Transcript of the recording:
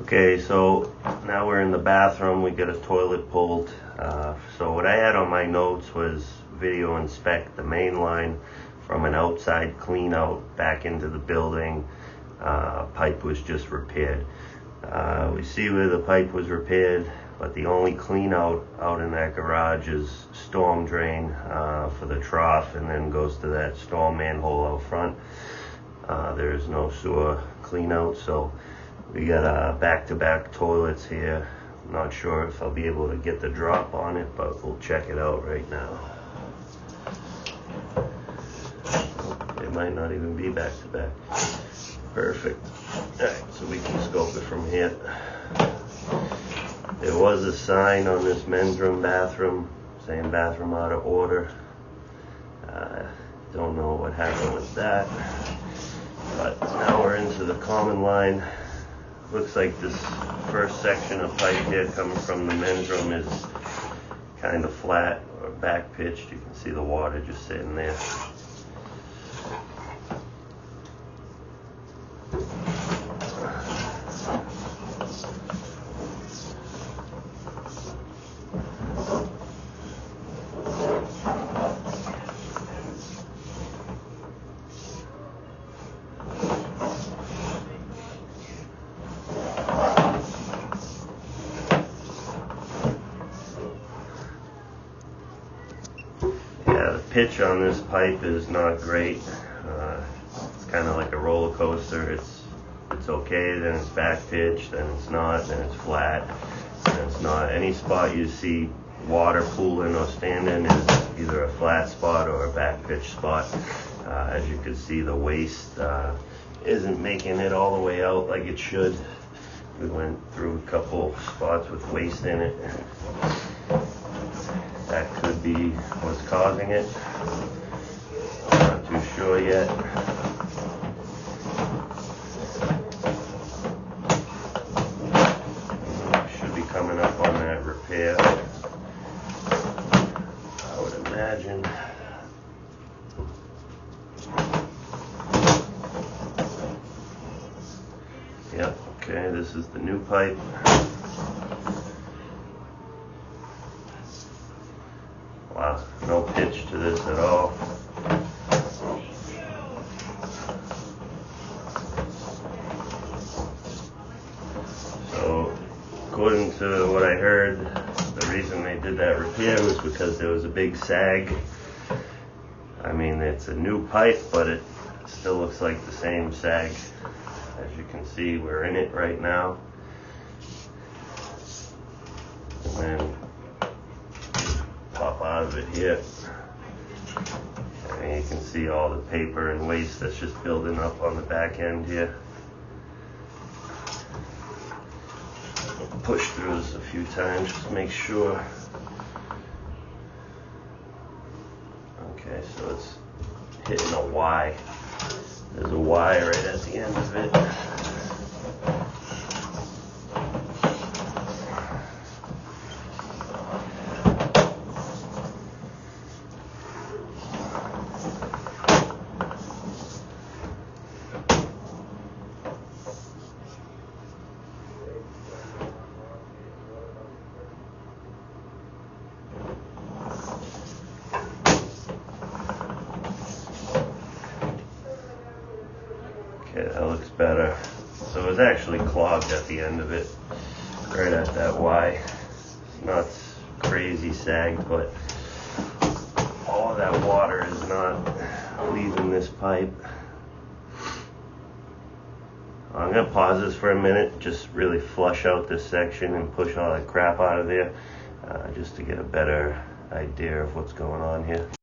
Okay, so now we're in the bathroom. We got a toilet pulled. So what I had on my notes was video inspect the main line from an outside clean out back into the building. Pipe was just repaired. We see where the pipe was repaired, but the only clean out in that garage is storm drain for the trough, and then goes to that storm manhole out front. There is no sewer clean out, so we got back-to-back toilets here. I'm not sure if I'll be able to get the drop on it, but we'll check it out right now. It might not even be back-to-back. Perfect. Alright, so we can scope it from here. There was a sign on this men's room bathroom saying bathroom out of order. Don't know what happened with that. But now we're into the common line. Looks like this first section of pipe here coming from the men's room is kind of flat or back pitched. You can see the water just sitting there. The pitch on this pipe is not great. It's kind of like a roller coaster. It's okay, then it's back pitched, then it's not, then it's flat, then it's not. Any spot you see water pooling or standing is either a flat spot or a back pitched spot. As you can see, the waste isn't making it all the way out like it should. We went through a couple spots with waste in it. That could be what's causing it. I'm not too sure yet. Should be coming up on that repair, I would imagine. Yep, okay, this is the new pipe. Wow, no pitch to this at all. So, according to what I heard, the reason they did that repair was because there was a big sag. I mean, it's a new pipe, but it still looks like the same sag. As you can see, we're in it right now. And then pop out of it here. I mean, you can see all the paper and waste that's just building up on the back end here. I'll push through this a few times just to make sure. Okay, so it's hitting a Y. There's a Y right at the end of it. Okay, that looks better. So it was actually clogged at the end of it, right at that Y. It's not crazy sagged, but all of that water is not leaving this pipe. I'm gonna pause this for a minute, just really flush out this section and push all that crap out of there, just to get a better idea of what's going on here.